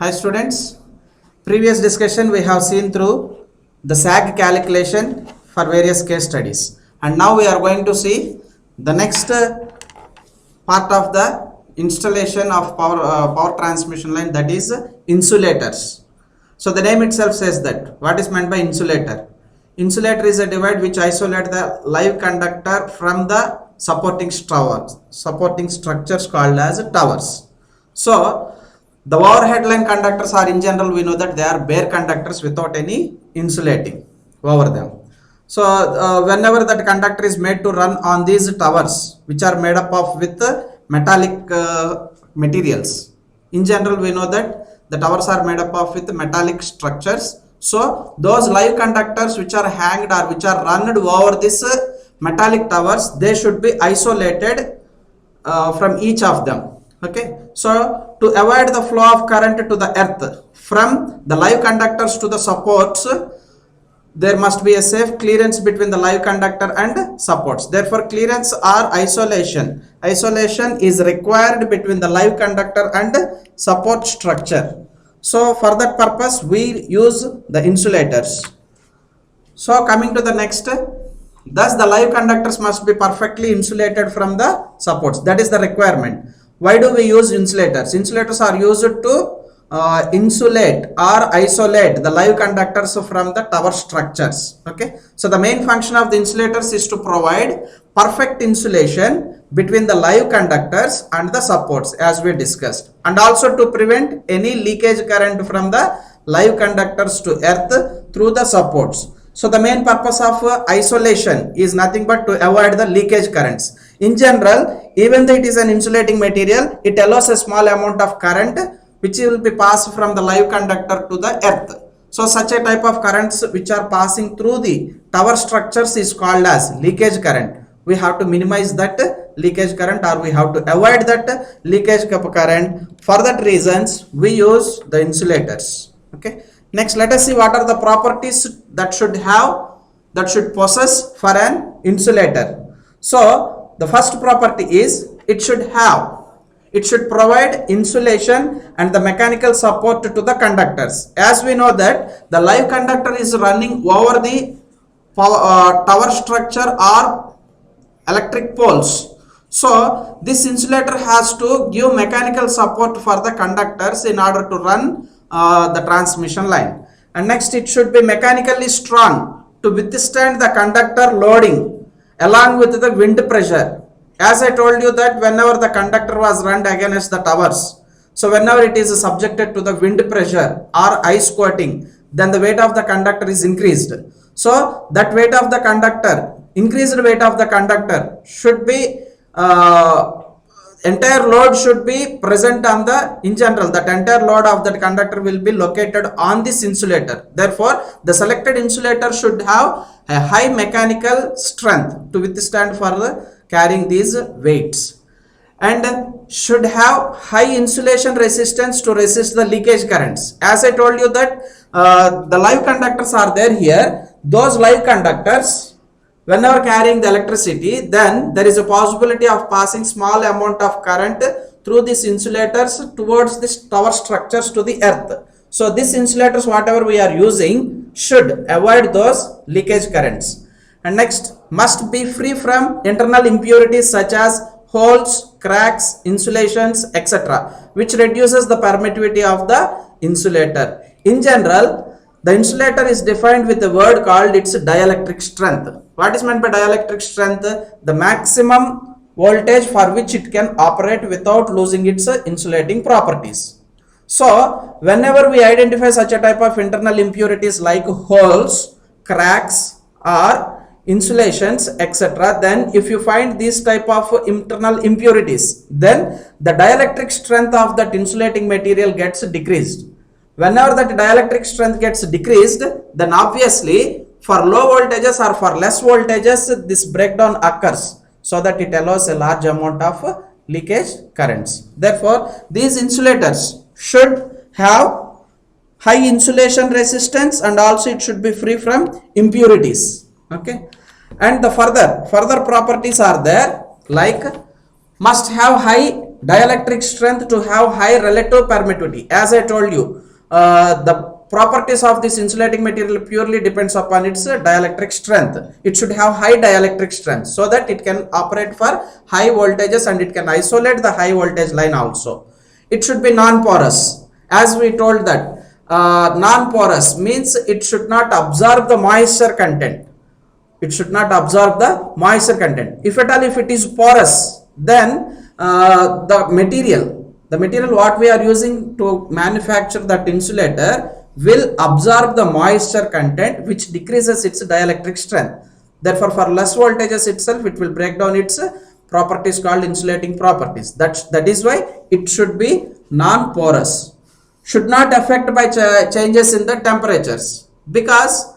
Hi students, previous discussion we have seen through the SAG calculation for various case studies, and now we are going to see the next part of the installation of power transmission line, that is insulators. So the name itself says that. What is meant by insulator? Insulator is a device which isolates the live conductor from the supporting structures called as towers. So the overhead line conductors are, in general, we know that they are bare conductors without any insulating over them. So whenever that conductor is made to run on these towers, which are made up of with metallic materials, in general we know that the towers are made up of with metallic structures. So those live conductors which are hanged or which are run over this metallic towers, they should be isolated from each of them. Okay, so to avoid the flow of current to the earth from the live conductors to the supports, there must be a safe clearance between the live conductor and supports. Therefore clearance or isolation is required between the live conductor and support structure. So for that purpose we use the insulators. So coming to the next, thus the live conductors must be perfectly insulated from the supports. That is the requirement. Why do we use insulators? Insulators are used to insulate or isolate the live conductors from the tower structures. Okay, so the main function of the insulators is to provide perfect insulation between the live conductors and the supports, as we discussed, and also to prevent any leakage current from the live conductors to earth through the supports. So the main purpose of isolation is nothing but to avoid the leakage currents. In general, even though it is an insulating material, it allows a small amount of current which will be passed from the live conductor to the earth. So such a type of currents which are passing through the tower structures is called as leakage current. We have to minimize that leakage current, or we have to avoid that leakage current. For that reasons we use the insulators. Okay, next let us see what are the properties that should possess for an insulator. So the first property is it should provide insulation and the mechanical support to the conductors. As we know that the live conductor is running over the tower structure or electric poles. So this insulator has to give mechanical support for the conductors in order to run the transmission line. And next, it should be mechanically strong to withstand the conductor loading along with the wind pressure. As I told you that whenever the conductor was run against the towers, so whenever it is subjected to the wind pressure or ice coating, then the weight of the conductor is increased. So that weight of the conductor, increased weight of the conductor should be entire load should be present on the, in general, that entire load of that conductor will be located on this insulator. Therefore the selected insulator should have a high mechanical strength to withstand for the carrying these weights, and should have high insulation resistance to resist the leakage currents. As I told you that the live conductors are there here. Those live conductors, whenever carrying the electricity, then there is a possibility of passing small amount of current through these insulators towards this tower structures to the earth. So these insulators, whatever we are using, should avoid those leakage currents. And next, must be free from internal impurities such as holes, cracks, insulations, etc., which reduces the permittivity of the insulator. In general, the insulator is defined with a word called its dielectric strength. What is meant by dielectric strength? The maximum voltage for which it can operate without losing its insulating properties. So whenever we identify such a type of internal impurities like holes, cracks, or insulations, etc., then if you find these type of internal impurities, then the dielectric strength of that insulating material gets decreased. Whenever that dielectric strength gets decreased, then obviously for low voltages or for less voltages this breakdown occurs, so that it allows a large amount of leakage currents. Therefore these insulators should have high insulation resistance, and also it should be free from impurities. Okay, and the further properties are there, like must have high dielectric strength to have high relative permittivity. As I told you, the properties of this insulating material purely depends upon its dielectric strength. It should have high dielectric strength so that it can operate for high voltages and it can isolate the high voltage line also. It should be non-porous. As we told that non-porous means it should not absorb the moisture content. It should not absorb the moisture content. If at all if it is porous, then the material what we are using to manufacture that insulator will absorb the moisture content, which decreases its dielectric strength. Therefore, for less voltages itself, it will break down its properties called insulating properties. That is why it should be non-porous. Should not affect by changes in the temperatures, because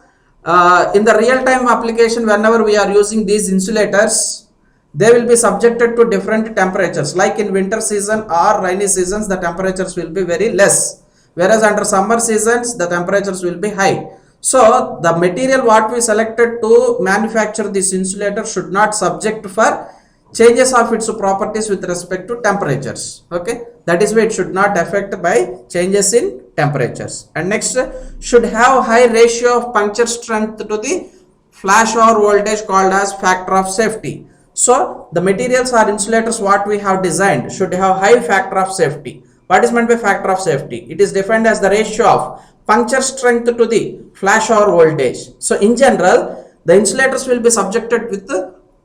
in the real time application, whenever we are using these insulators, they will be subjected to different temperatures. Like in winter season or rainy seasons, the temperatures will be very less, whereas under summer seasons the temperatures will be high. So the material what we selected to manufacture this insulator should not subject for changes of its properties with respect to temperatures. Okay, that is why it should not affect by changes in temperatures. And next, should have high ratio of puncture strength to the flashover voltage called as factor of safety. So the materials or insulators what we have designed should have high factor of safety. What is meant by factor of safety? It is defined as the ratio of puncture strength to the flashover voltage. So in general, the insulators will be subjected with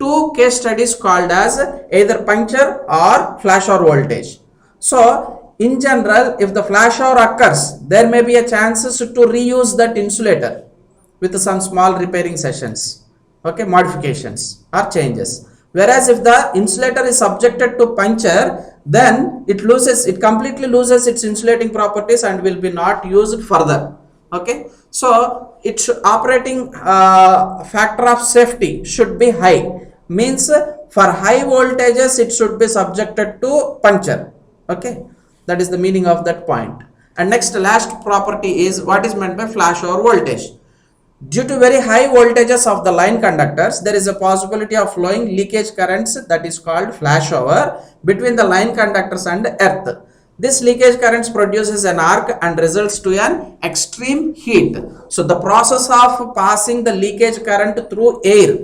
two case studies called as either puncture or flashover voltage. So in general, if the flashover occurs, there may be a chances to reuse that insulator with some small repairing sessions, okay, modifications or changes. Whereas if the insulator is subjected to puncture, then it completely loses its insulating properties and will be not used further. Okay, so its operating factor of safety should be high, means for high voltages it should be subjected to puncture. Okay, that is the meaning of that point. And next, last property is what is meant by flashover voltage. Due to very high voltages of the line conductors, there is a possibility of flowing leakage currents, that is called flashover, between the line conductors and earth. This leakage currents produces an arc and results to an extreme heat. So the process of passing the leakage current through air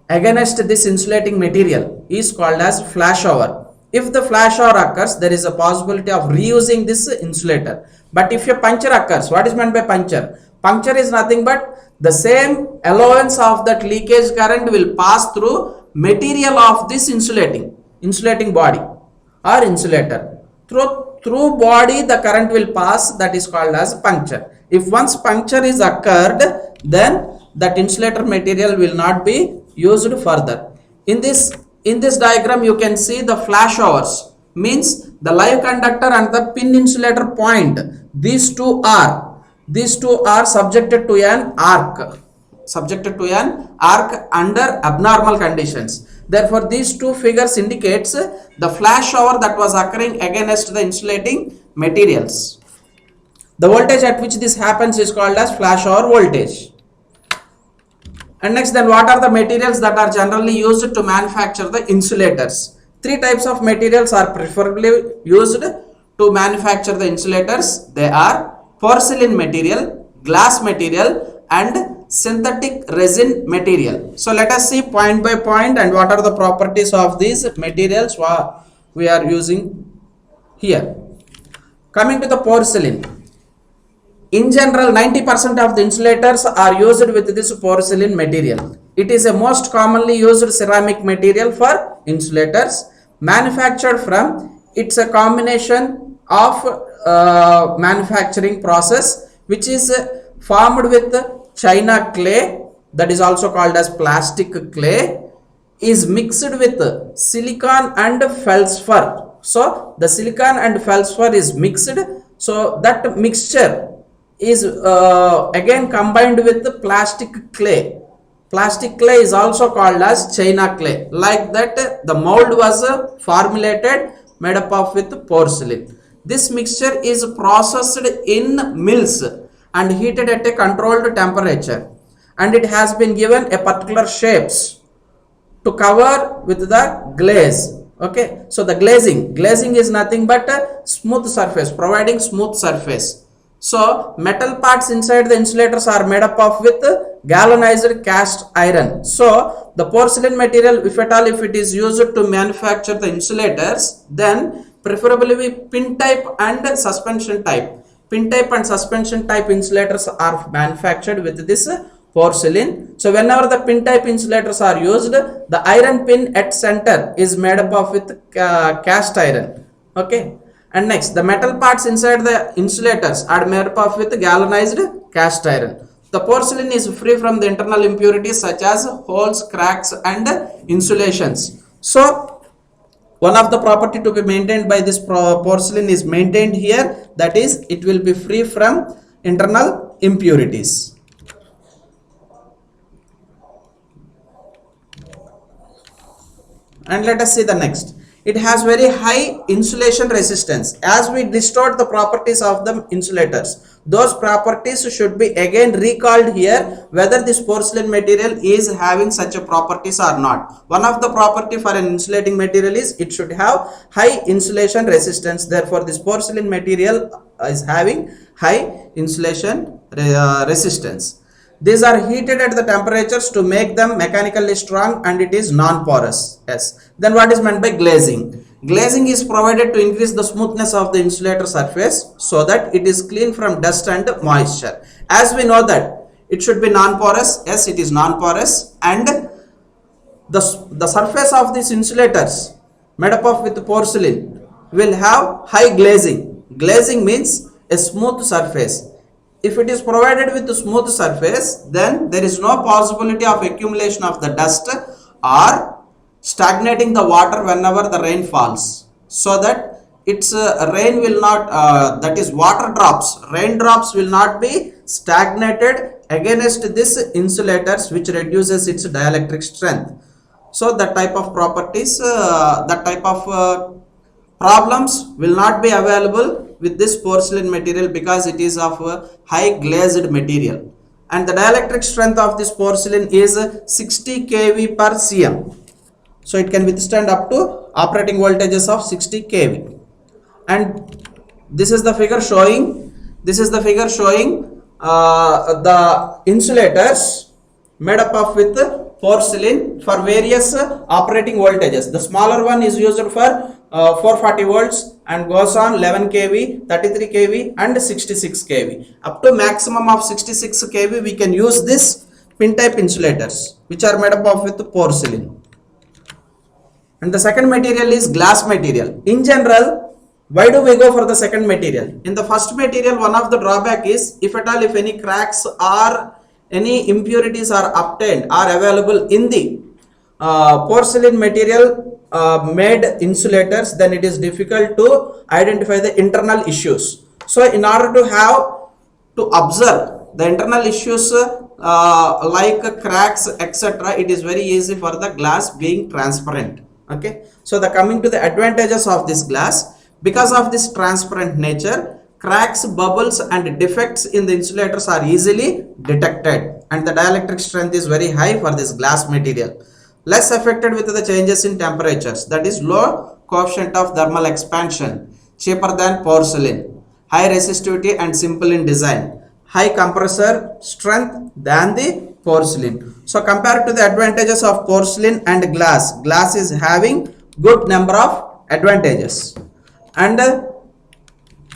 against this insulating material is called as flashover. If the flashover occurs, there is a possibility of reusing this insulator. But if a puncture occurs, what is meant by puncture? Puncture is nothing but the same allowance of that leakage current will pass through material of this insulating body or insulator. Through body the current will pass, that is called as puncture. If once puncture is occurred, then that insulator material will not be used further. In this diagram you can see the flashovers, means the live conductor and the pin insulator point. These two are subjected to an arc, under abnormal conditions. Therefore these two figures indicates the flashover that was occurring against the insulating materials. The voltage at which this happens is called as flashover voltage. And next, then what are the materials that are generally used to manufacture the insulators? Three types of materials are preferably used to manufacture the insulators. They are porcelain material, glass material and synthetic resin material. So let us see point by point and what are the properties of these materials we are using here. Coming to the porcelain. In general, 90% of the insulators are used with this porcelain material. It is a most commonly used ceramic material for insulators. Manufactured from, it's a combination of manufacturing process which is formed with china clay, that is also called as plastic clay, is mixed with silicon and feldspar. So the silicon and feldspar is mixed, so that mixture is again combined with the plastic clay. Plastic clay is also called as china clay. Like that, the mold was formulated, made up of with porcelain. This mixture is processed in mills and heated at a controlled temperature, and it has been given a particular shapes to cover with the glaze. Okay, so the glazing is nothing but a smooth surface, providing smooth surface. So metal parts inside the insulators are made up of with galvanized cast iron. So the porcelain material, if at all if it is used to manufacture the insulators, then preferably we pin type and suspension type. Pin type and suspension type insulators are manufactured with this porcelain. So whenever the pin type insulators are used, the iron pin at center is made up of with cast iron. Okay. And next, the metal parts inside the insulators are made up of with galvanized cast iron. The porcelain is free from the internal impurities such as holes, cracks, and insulations. So one of the property to be maintained by this porcelain is maintained here, that is it will be free from internal impurities. And let us see the next. It has very high insulation resistance. As we distort the properties of the insulators, those properties should be again recalled here, whether this porcelain material is having such a properties or not. One of the property for an insulating material is it should have high insulation resistance. Therefore this porcelain material is having high insulation resistance. These are heated at the temperatures to make them mechanically strong, and it is non-porous. Yes. Then what is meant by glazing? Glazing is provided to increase the smoothness of the insulator surface so that it is clean from dust and moisture. As we know that it should be non-porous. Yes, it is non-porous, and the surface of these insulators made up of with porcelain will have high glazing. Glazing means a smooth surface. If it is provided with a smooth surface, then there is no possibility of accumulation of the dust or stagnating the water whenever the rain falls, so that its rain will not that is water drops, raindrops will not be stagnated against this insulators, which reduces its dielectric strength. So that type of properties, that type of problems will not be available with this porcelain material because it is of high glazed material. And the dielectric strength of this porcelain is 60 kV per cm. So it can withstand up to operating voltages of 60 kV. And this is the figure showing, the insulators made up of with porcelain for various operating voltages. The smaller one is used for 440 volts and goes on 11 kV, 33 kV and 66 kV. Up to maximum of 66 kV we can use this pin type insulators, which are made up of with porcelain. And the second material is glass material. In general, why do we go for the second material? In the first material, one of the drawback is if at all if any cracks or any impurities are obtained or available in the porcelain material made insulators, then it is difficult to identify the internal issues. So in order to observe the internal issues like cracks etc., it is very easy for the glass being transparent. Okay, so the coming to the advantages of this glass, because of this transparent nature, cracks, bubbles and defects in the insulators are easily detected, and the dielectric strength is very high for this glass material. Less affected with the changes in temperatures, that is low coefficient of thermal expansion, cheaper than porcelain, high resistivity and simple in design, high compressor strength than the porcelain. So compared to the advantages of porcelain and glass, glass is having good number of advantages, and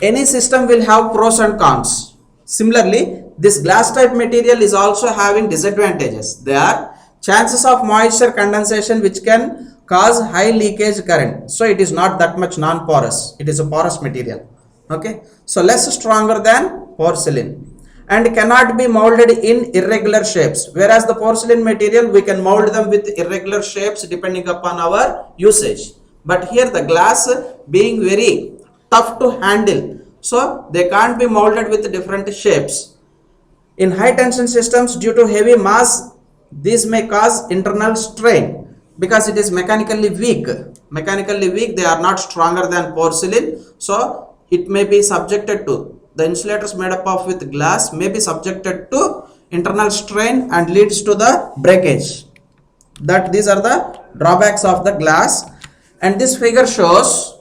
any system will have pros and cons. Similarly, this glass type material is also having disadvantages. They are chances of moisture condensation, which can cause high leakage current. So it is not that much non-porous. It is a porous material. Okay, so less stronger than porcelain, and cannot be molded in irregular shapes, whereas the porcelain material we can mold them with irregular shapes depending upon our usage. But here the glass being very tough to handle, so they can't be molded with different shapes. In high tension systems, due to heavy mass, this may cause internal strain because it is mechanically weak. They are not stronger than porcelain, so it may be subjected to, the insulators made up of with glass may be subjected to internal strain and leads to the breakage. That these are the drawbacks of the glass. And this figure shows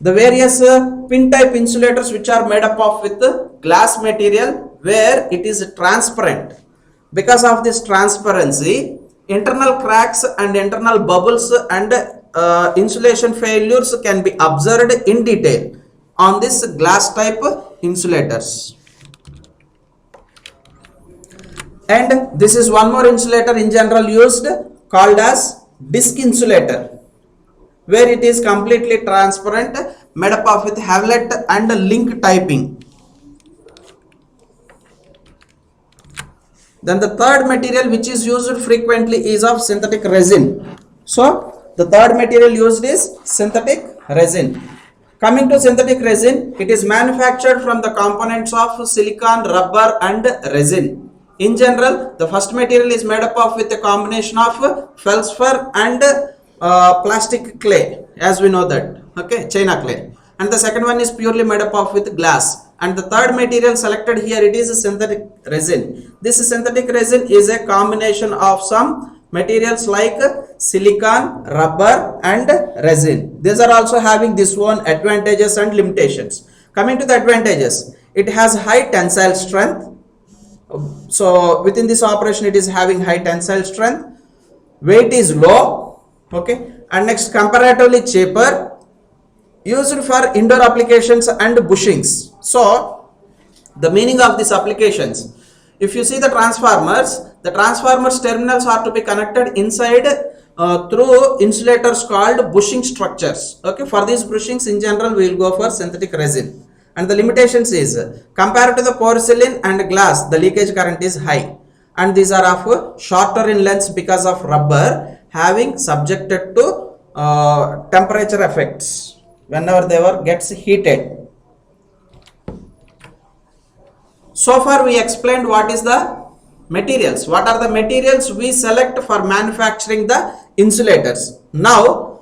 the various pin type insulators which are made up of with glass material where it is transparent. Because of this transparency, internal cracks and internal bubbles and insulation failures can be observed in detail on this glass type insulators. And this is one more insulator in general used called as disc insulator, where it is completely transparent, made up of with Hewlett and link typing. Then the third material which is used frequently is of synthetic resin. So the third material used is synthetic resin. Coming to synthetic resin, it is manufactured from the components of silicon, rubber and resin. In general, the first material is made up of with a combination of feldspar and plastic clay, as we know that, okay, China clay. And the second one is purely made up of with glass. And the third material selected here, it is a synthetic resin. This synthetic resin is a combination of some materials like silicon, rubber and resin. These are also having this one advantages and limitations. Coming to the advantages, it has high tensile strength. So within this operation it is having high tensile strength. Weight is low, okay, and next comparatively cheaper, used for indoor applications and bushings. So the meaning of these applications, if you see the transformers terminals are to be connected inside through insulators called bushing structures. Okay, for these bushings in general we will go for synthetic resin. And the limitations is, compared to the porcelain and glass, the leakage current is high, and these are of shorter in length because of rubber having subjected to temperature effects whenever they were gets heated. So far we explained what is the materials, what are the materials we select for manufacturing the insulators. Now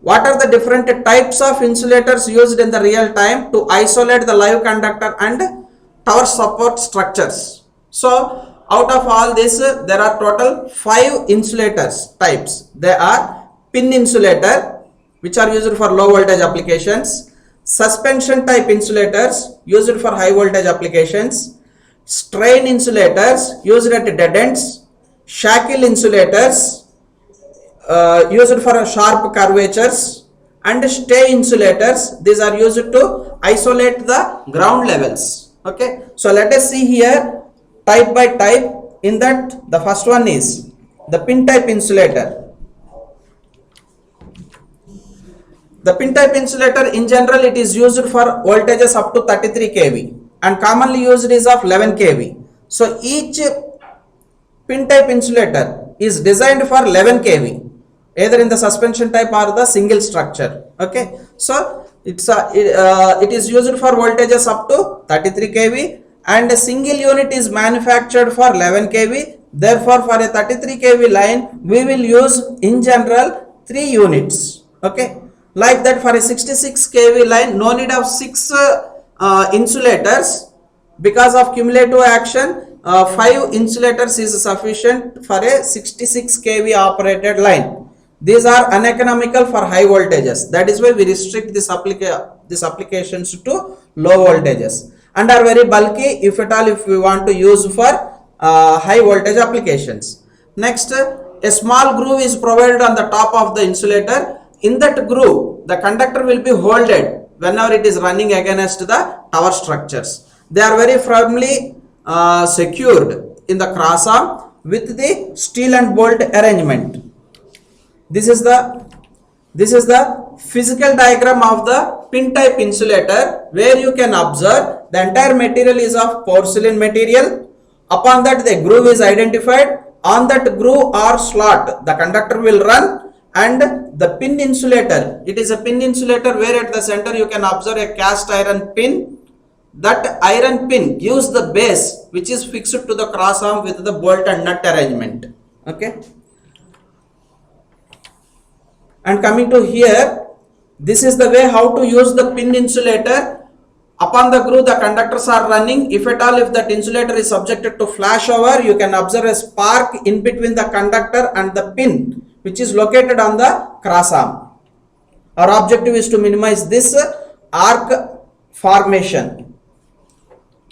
what are the different types of insulators used in the real time to isolate the live conductor and tower support structures. So out of all this, there are total 5 insulators types. They are pin insulator, which are used for low voltage applications, suspension type insulators used for high voltage applications, strain insulators used at dead ends, shackle insulators used for sharp curvatures, and stay insulators. These are used to isolate the ground levels. Okay, so let us see here type by type. In that, the first one is the pin type insulator. The pin type insulator in general it is used for voltages up to 33 kV and commonly used is of 11 kV. So each pin type insulator is designed for 11 kV, either in the suspension type or the single structure. Okay, so it is used for voltages up to 33 kV and a single unit is manufactured for 11 kV. Therefore for a 33 kV line we will use in general 3 units. Okay, like that for a 66 kV line no need of 6 insulators. Because of cumulative action, 5 insulators is sufficient for a 66 kV operated line. These are uneconomical for high voltages. That is why we restrict these applications to low voltages, and are very bulky if at all if we want to use for high voltage applications. Next, a small groove is provided on the top of the insulator. In that groove, the conductor will be holded whenever it is running against the tower structures. They are very firmly secured in the cross arm with the steel and bolt arrangement. This is the physical diagram of the pin type insulator, where you can observe the entire material is of porcelain material. Upon that the groove is identified. On that groove or slot the conductor will run, and the pin insulator, it is a pin insulator where at the center you can observe a cast iron pin. That iron pin gives the base which is fixed to the cross arm with the bolt and nut arrangement. Okay, and coming to here, this is the way how to use the pin insulator. Upon the groove the conductors are running. If at all if that insulator is subjected to flashover, you can observe a spark in between the conductor and the pin which is located on the cross arm. Our objective is to minimize this arc formation.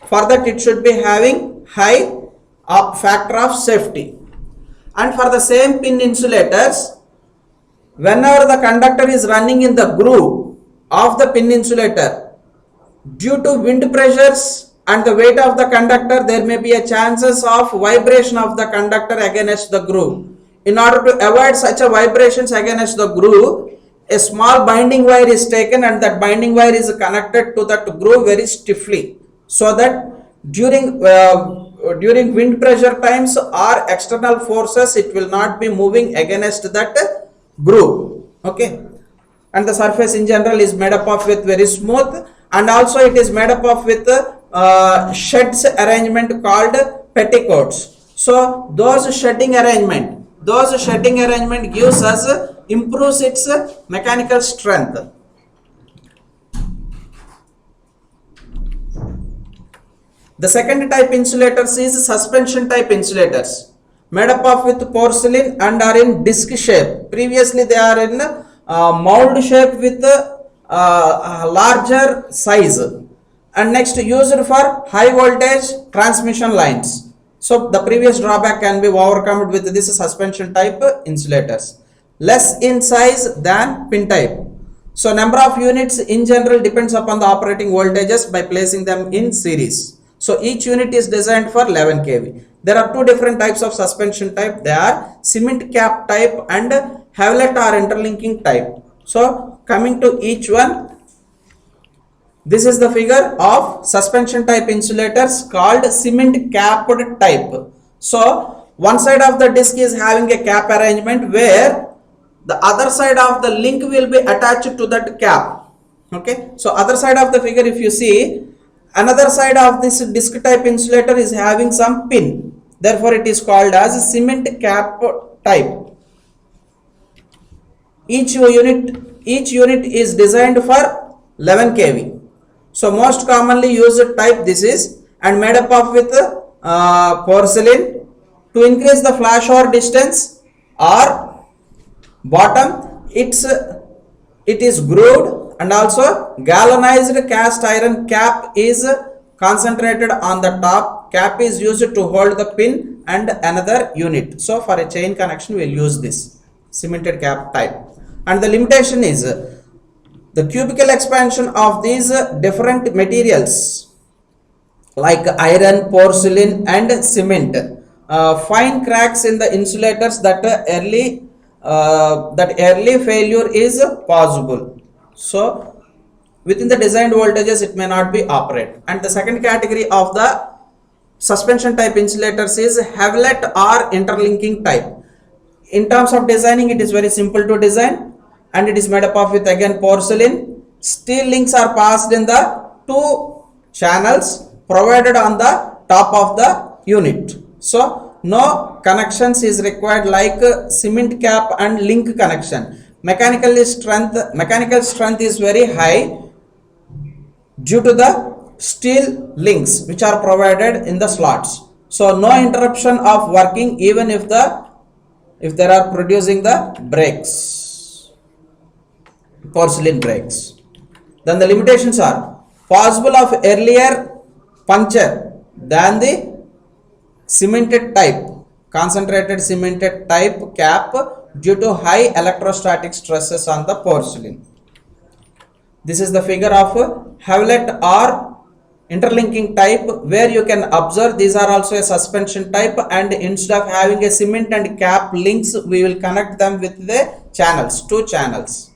For that, it should be having high factor of safety. And for the same pin insulators, whenever the conductor is running in the groove of the pin insulator, due to wind pressures and the weight of the conductor, there may be a chances of vibration of the conductor against the groove. In order to avoid such a vibrations against the groove, a small binding wire is taken and that binding wire is connected to that groove very stiffly, so that during wind pressure times or external forces, it will not be moving against that groove. Okay, and the surface in general is made up of with very smooth, and also it is made up of with sheds arrangement called petticoats. So those shedding arrangement gives us, improves its mechanical strength. The second type insulators is suspension type insulators, made up of with porcelain and are in disc shape. Previously they are in mold shape with larger size, and next used for high voltage transmission lines. So the previous drawback can be overcome with this suspension type insulators. Less in size than pin type. So number of units in general depends upon the operating voltages by placing them in series. So each unit is designed for 11 kV. There are two different types of suspension type. They are cement cap type and Hewlett or interlinking type. So coming to each one, this is the figure of suspension type insulators called cement capped type. So one side of the disc is having a cap arrangement where the other side of the link will be attached to that cap. Okay, so other side of the figure, if you see, another side of this disc type insulator is having some pin. Therefore, it is called as cement cap type. Each unit is designed for 11 kV. So most commonly used type this is, and made up of with porcelain. To increase the flashover distance or bottom, it is grooved, and also galvanized cast iron cap is concentrated on the top. Cap is used to hold the pin and another unit. So for a chain connection we will use this cemented cap type. And the limitation is the cubical expansion of these different materials like iron, porcelain and cement. Fine cracks in the insulators that early failure is possible. So within the designed voltages it may not be operated. And the second category of the suspension type insulators is Hewlett or interlinking type. In terms of designing, it is very simple to design, and it is made up of with again porcelain. Steel links are passed in the two channels provided on the top of the unit. So no connections is required like cement cap and link connection. Mechanical strength is very high due to the steel links which are provided in the slots. So no interruption of working even if they are producing the brakes, porcelain brakes. Then the limitations are possible of earlier puncture than the cemented type, concentrated cemented type cap due to high electrostatic stresses on the porcelain. This is the figure of Hewlett or interlinking type, where you can observe these are also a suspension type, and instead of having a cement and cap links, we will connect them with the channels, two channels.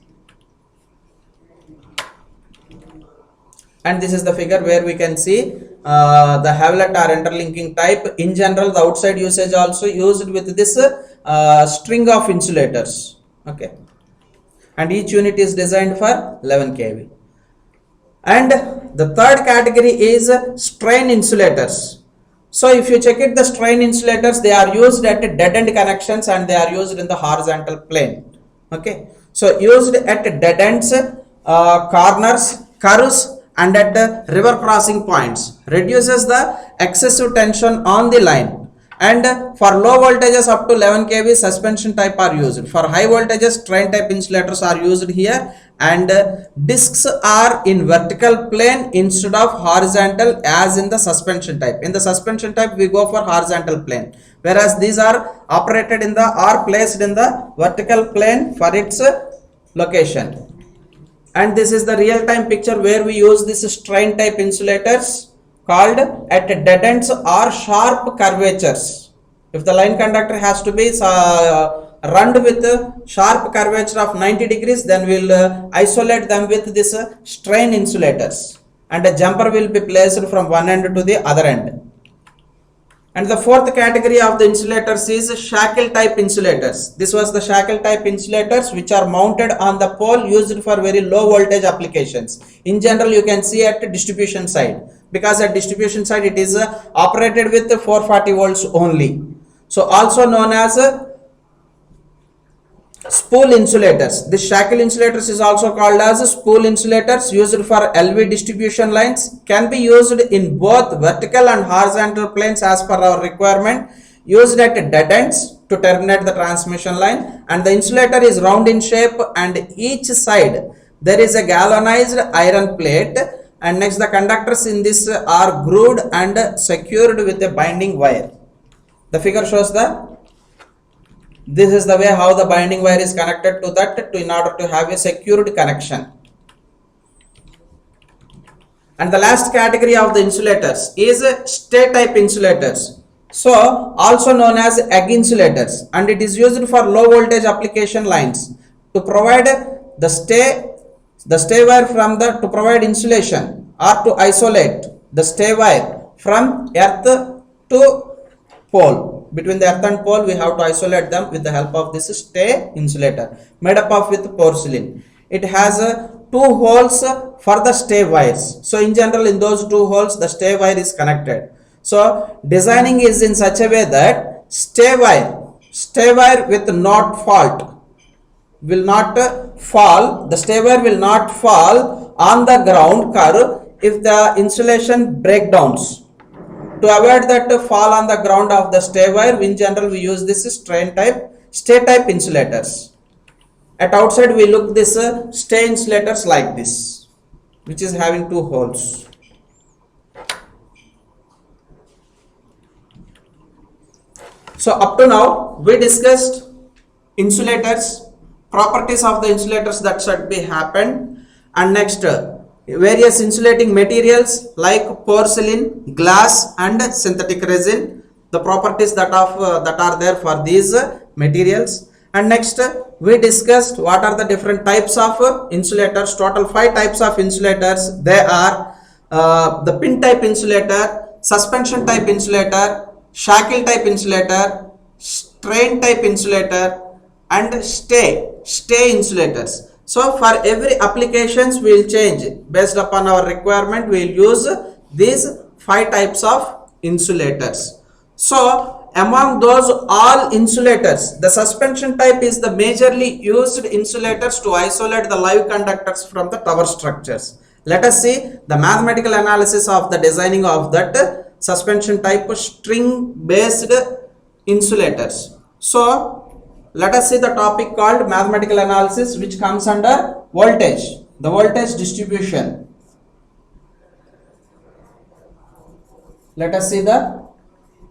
And this is the figure where we can see the Hewlett or interlinking type. In general, the outside usage also used with this string of insulators. Okay, and each unit is designed for 11 kV. And the third category is strain insulators. So if you check it, the strain insulators, they are used at dead end connections and they are used in the horizontal plane. Okay, so used at dead ends, corners, curves and at river crossing points, reduces the excessive tension on the line And for low voltages up to 11 kV suspension type are used. For high voltages train type insulators are used here, and discs are in vertical plane instead of horizontal as in the suspension type. In the suspension type we go for horizontal plane, whereas these are operated in the or placed in the vertical plane for its location. And this is the real time picture where we use this strain type insulators called at dead ends or sharp curvatures. If the line conductor has to be run with sharp curvature of 90 degrees, then we'll isolate them with this strain insulators, and a jumper will be placed from one end to the other end. And the fourth category of the insulators is shackle type insulators. This was the shackle type insulators which are mounted on the pole, used for very low voltage applications. In general, you can see at distribution side, because at distribution side it is operated with 440 volts only. So also known as spool insulators. This shackle insulators is also called as spool insulators, used for LV distribution lines, can be used in both vertical and horizontal planes as per our requirement, used at dead ends to terminate the transmission line, and the insulator is round in shape, and each side there is a galvanized iron plate, and next the conductors in this are grooved and secured with a binding wire. The figure shows this is the way how the binding wire is connected to that in order to have a secured connection. And the last category of the insulators is stay type insulators, so also known as egg insulators, and it is used for low voltage application lines to provide the stay wire from the to provide insulation or to isolate the stay wire from earth to pole. Between the earth and pole we have to isolate them with the help of this stay insulator made up of with porcelain. It has two holes for the stay wires, so in general in those two holes the stay wire is connected. So designing is in such a way that stay wire with not fault will not fall, the stay wire will not fall on the ground curve if the insulation breakdowns. To avoid that fall on the ground of the stay wire, in general we use this stay type insulators. At outside we look this stay insulators like this, which is having two holes. So up to now we discussed insulators, properties of the insulators that should be happened, and next various insulating materials like porcelain, glass and synthetic resin, the properties that are there for these materials. And next we discussed what are the different types of insulators. Total 5 types of insulators. They are the pin type insulator, suspension type insulator, shackle type insulator, strain type insulator and stay insulators. So for every applications we will change based upon our requirement. We will use these 5 types of insulators. So among those all insulators, the suspension type is the majorly used insulators to isolate the live conductors from the tower structures. Let us see the mathematical analysis of the designing of that suspension type string based insulators. So let us see the topic called mathematical analysis, which comes under voltage, the voltage distribution. Let us see the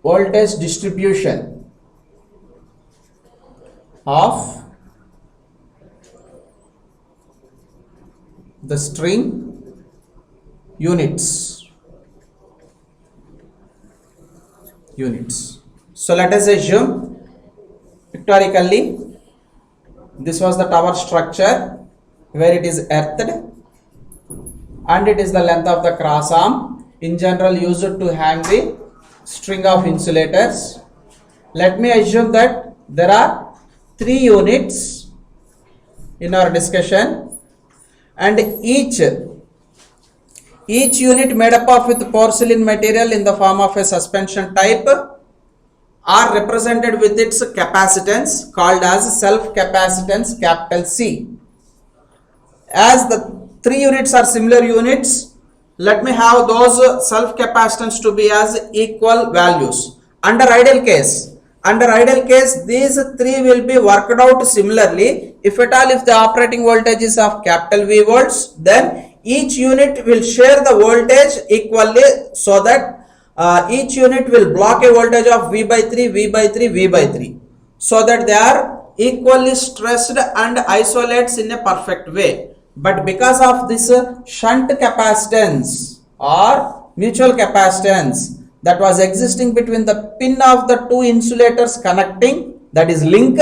voltage distribution of the string units. So let us assume pictorically this was the tower structure where it is earthed, and it is the length of the cross arm in general used to hang the string of insulators. Let me assume that there are 3 units in our discussion, and each unit made up of with porcelain material in the form of a suspension type are represented with its capacitance called as self capacitance capital C. As the 3 units are similar units, let me have those self capacitance to be as equal values, Under ideal case, these three will be worked out similarly. If at all, if the operating voltage is of capital V volts, then each unit will share the voltage equally, so that each unit will block a voltage of V by 3, V by 3, V by 3, so that they are equally stressed and isolates in a perfect way. But because of this shunt capacitance or mutual capacitance that was existing between the pin of the two insulators connecting, that is link,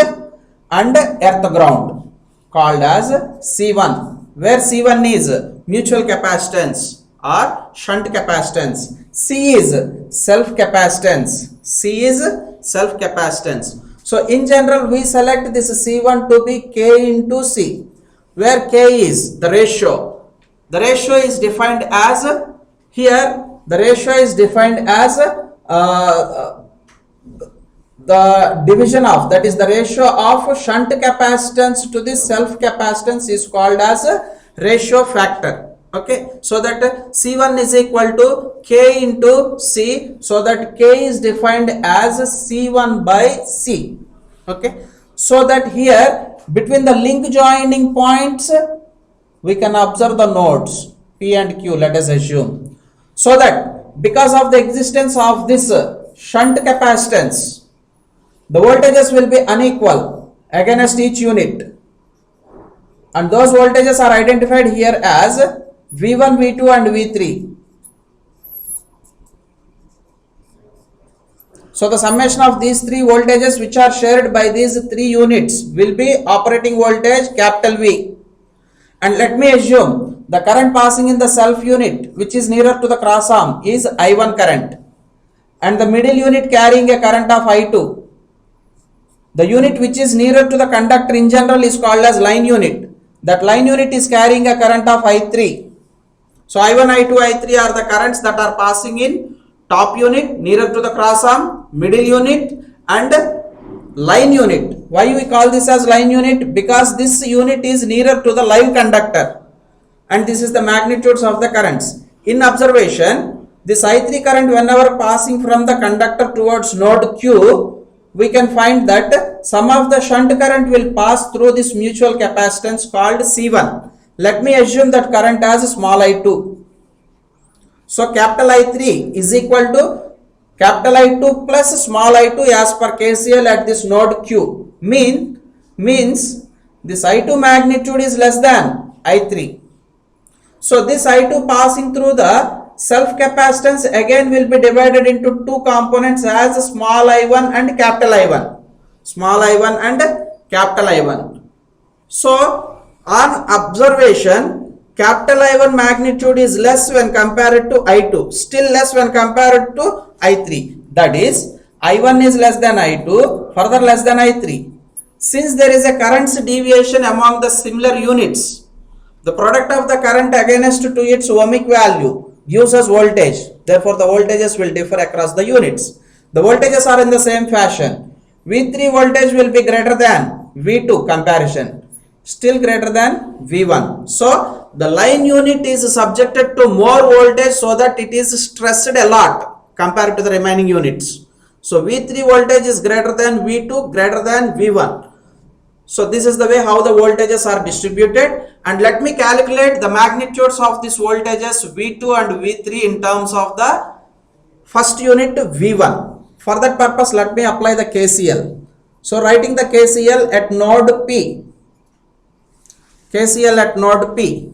and earth ground, called as C1, where C1 is mutual capacitance or shunt capacitance, C is self capacitance, So in general, we select this C1 to be K into C, where K is the ratio. The ratio is defined as, here the ratio is defined as the division of, that is the ratio of shunt capacitance to the self capacitance is called as ratio factor. Okay, so that C1 is equal to K into C, so that K is defined as C1 by C. Okay, so that here between the link joining points we can observe the nodes P and Q, let us assume. So that because of the existence of this shunt capacitance, the voltages will be unequal against each unit, and those voltages are identified here as V1, V2 and V3. So the summation of these three voltages which are shared by these three units will be operating voltage capital V. And let me assume the current passing in the self unit which is nearer to the cross arm is I1 current, and the middle unit carrying a current of I2. The unit which is nearer to the conductor in general is called as line unit. That line unit is carrying a current of I3. So I1, I2, I3 are the currents that are passing in top unit nearer to the cross arm, middle unit and line unit. Why we call this as line unit? Because this unit is nearer to the live conductor, and this is the magnitudes of the currents. In observation, this I3 current whenever passing from the conductor towards node Q, we can find that some of the shunt current will pass through this mutual capacitance called C1. Let me assume that current as small I2. So capital I3 is equal to capital I2 plus small I2 as per KCL at this node Q. Means this I2 magnitude is less than I3. So this I2 passing through the self capacitance again will be divided into two components as small I1 and capital I1. Small I1 and capital I1. So on observation, capital I1 magnitude is less when compared to I2, still less when compared to I3. That is, I1 is less than I2, further less than I3. Since there is a currents deviation among the similar units, the product of the current against to its ohmic value gives us voltage. Therefore, the voltages will differ across the units. The voltages are in the same fashion. V3 voltage will be greater than V2 comparison, still greater than V1. So the line unit is subjected to more voltage so that it is stressed a lot compared to the remaining units. So V3 voltage is greater than V2, greater than V1. So this is the way how the voltages are distributed, and let me calculate the magnitudes of these voltages V2 and V3 in terms of the first unit V1. For that purpose, let me apply the KCL. So writing the KCL at node P. KCL at node P.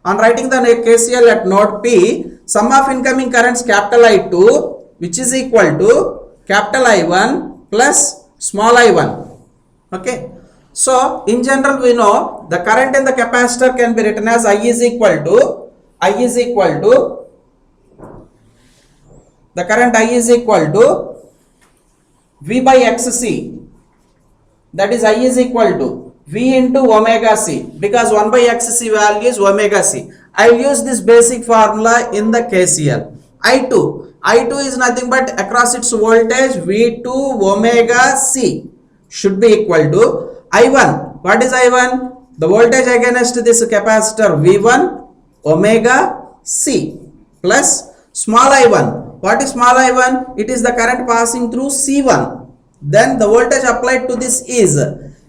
On writing the KCL at node P, sum of incoming currents capital I2 which is equal to capital I1 plus small I1. Okay. So in general we know the current in the capacitor can be written as I is equal to the current I is equal to V by XC. That is I is equal to V into omega C, because 1 by XC value is omega C. I will use this basic formula in the KCL. I2 is nothing but across its voltage V2 omega C should be equal to I1. What is I1? The voltage against this capacitor V1 omega C plus small I1. What is small I1? It is the current passing through C1. Then the voltage applied to this is,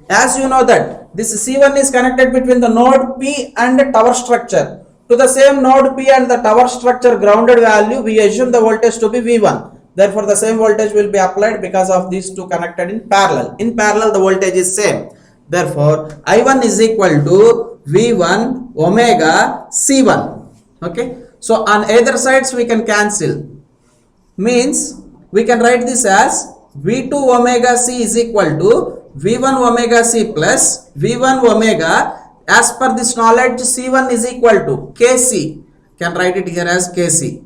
as you know that this C1 is connected between the node P and the tower structure. To the same node P and the tower structure grounded value, we assume the voltage to be V1. Therefore, the same voltage will be applied because of these two connected in parallel. In parallel, the voltage is same. Therefore, I1 is equal to V1 omega C1. Okay. So, on either sides we can cancel. Means, we can write this as V2 omega C is equal to V1 omega C plus V1 omega. As per this knowledge, C1 is equal to Kc. Can write it here as Kc.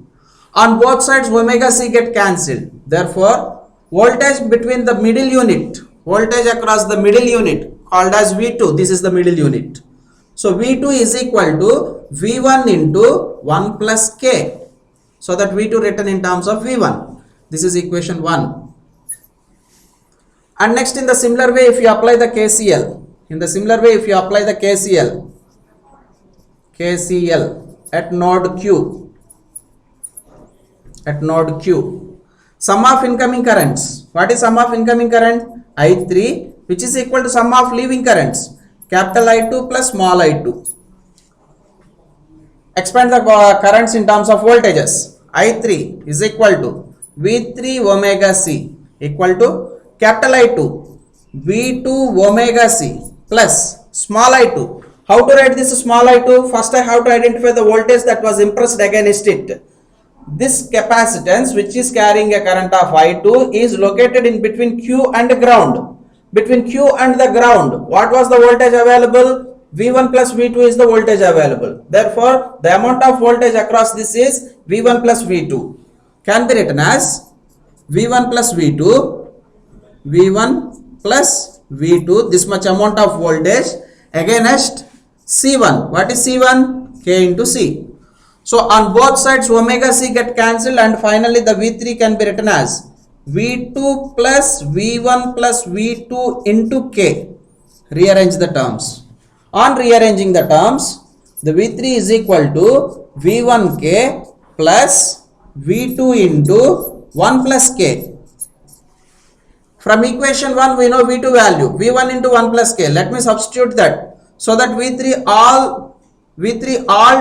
On both sides, omega C get cancelled. Therefore, voltage between the middle unit, voltage across the middle unit called as V2. This is the middle unit. So, V2 is equal to V1 into 1 plus K. So, that V2 written in terms of V1. This is equation 1. And next, in the similar way, if you apply the KCL, KCL at node Q, sum of incoming currents. What is sum of incoming current? I3, which is equal to sum of leaving currents, capital I2 plus small I2. Expand the currents in terms of voltages. I3 is equal to V3 omega C equal to capital I2 V2 omega C plus small I2. How to write this small I2? First I have to identify the voltage that was impressed against it. This capacitance, which is carrying a current of I2, is located in between Q and ground. Between Q and the ground, what was the voltage available? V1 plus V2 is the voltage available. Therefore, the amount of voltage across this is V1 plus V2. Can be written as V1 plus V2, V1 plus V2, this much amount of voltage against C1. What is C1? K into C. So, on both sides omega C get cancelled and finally the V3 can be written as V2 plus V1 plus V2 into K. Rearrange the terms. On rearranging the terms, the V3 is equal to V1K plus V2 into 1 plus K. From equation 1 we know V2 value, V1 into 1 plus K. Let me substitute that. So that V3 all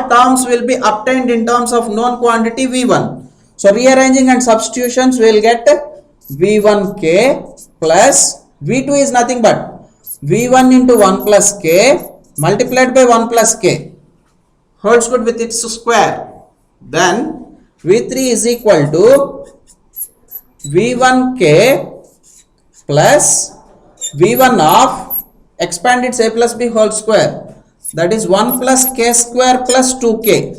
terms will be obtained in terms of known quantity V1. So rearranging and substitutions will get V1K plus V2 is nothing but V1 into 1 plus K multiplied by 1 plus K holds good with its square. Then V3 is equal to V1K plus V1 of, expand its A plus B whole square, that is 1 plus K square plus 2K.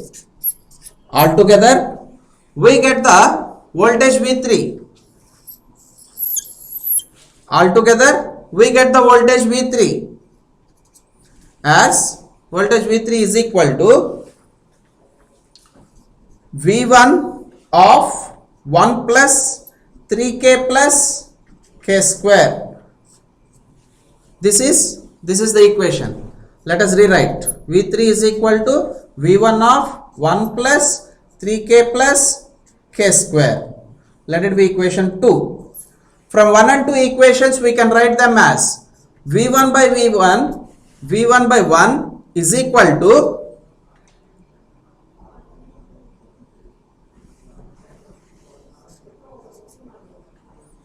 Altogether, we get the voltage V3. Altogether, we get the voltage V3 as voltage V3 is equal to V1 of 1 plus 3K plus K square. This is the equation. Let us rewrite. V3 is equal to V1 of 1 plus 3K plus K square. Let it be equation 2. From 1 and 2 equations we can write them as V1 by V1, V1 by 1 is equal to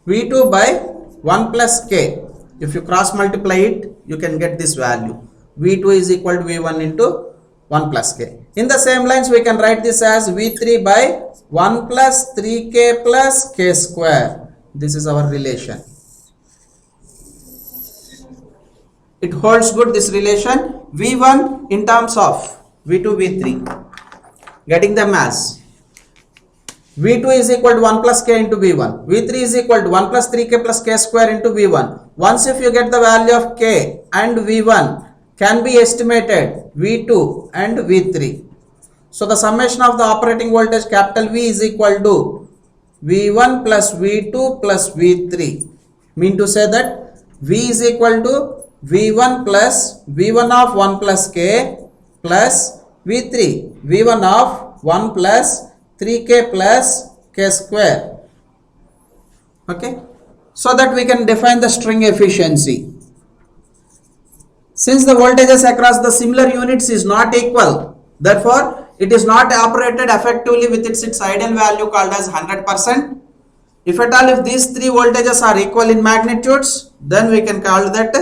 V2 by 1 plus K. If you cross multiply it, you can get this value. V2 is equal to V1 into 1 plus K. In the same lines, we can write this as V3 by 1 plus 3K plus K square. This is our relation. It holds good, this relation. V1 in terms of V2, V3. Getting them as V2 is equal to 1 plus K into V1. V3 is equal to 1 plus 3K plus K square into V1. Once if you get the value of K and V1, can be estimated V2 and V3. So the summation of the operating voltage capital V is equal to V1 plus V2 plus V3. Mean to say that V is equal to V1 plus V1 of 1 plus K plus V3 V1 of 1 plus 3K plus K square. Okay, so that we can define the string efficiency. Since the voltages across the similar units is not equal, therefore it is not operated effectively with its ideal value called as 100%. If at all if these three voltages are equal in magnitudes, then we can call that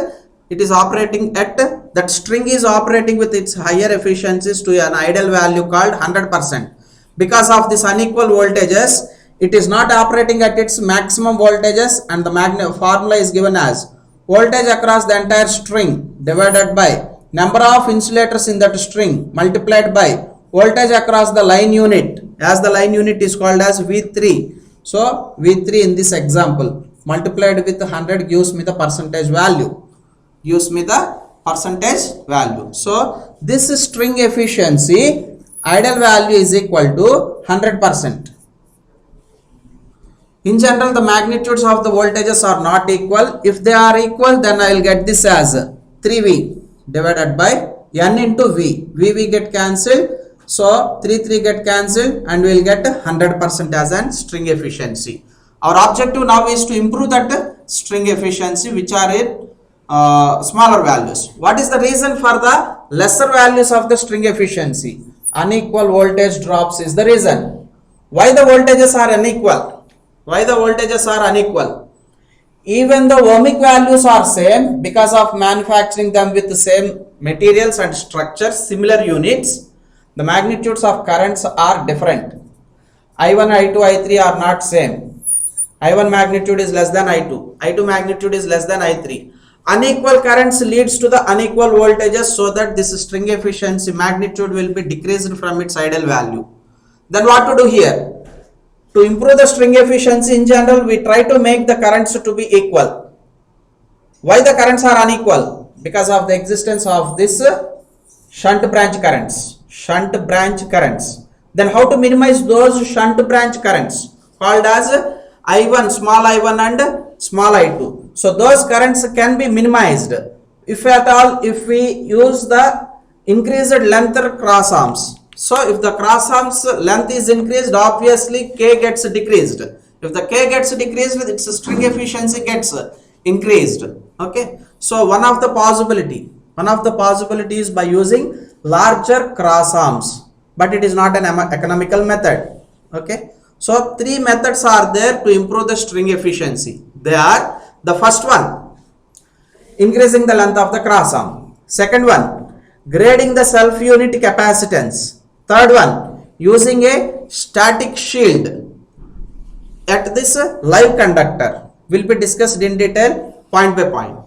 it is operating at, that string is operating with its higher efficiencies to an ideal value called 100%. Because of this unequal voltages, it is not operating at its maximum voltages, and the formula is given as voltage across the entire string divided by number of insulators in that string multiplied by voltage across the line unit, as the line unit is called as V3. So V3 in this example multiplied with 100 gives me the percentage value. So this string efficiency ideal value is equal to 100%. In general, the magnitudes of the voltages are not equal. If they are equal, then I will get this as 3V divided by N into V. V get cancelled. So 3 get cancelled and we will get 100% as an string efficiency. Our objective now is to improve that string efficiency, which are in smaller values. What is the reason for the lesser values of the string efficiency? Unequal voltage drops is the reason. Why the voltages are unequal? Even the ohmic values are same because of manufacturing them with the same materials and structures, similar units. The magnitudes of currents are different. I1, I2, I3 are not same. I1 magnitude is less than I2. I2 magnitude is less than I3. Unequal currents leads to the unequal voltages, so that this string efficiency magnitude will be decreased from its ideal value. Then what to do here? To improve the string efficiency in general, we try to make the currents to be equal. Why the currents are unequal? Because of the existence of this shunt branch currents. Then how to minimize those shunt branch currents? Called as I1, small I1 and small I2. So those currents can be minimized if at all if we use the increased length cross arms. So if the cross arms length is increased, obviously K gets decreased. If the K gets decreased, its string efficiency gets increased. Okay. So one of the possibilities by using larger cross arms, but it is not an economical method. Okay. So three methods are there to improve the string efficiency. They are: the first one, increasing the length of the cross arm. Second one, grading the self unit capacitance. Third one, using a static shield at this live conductor. Will be discussed in detail point by point.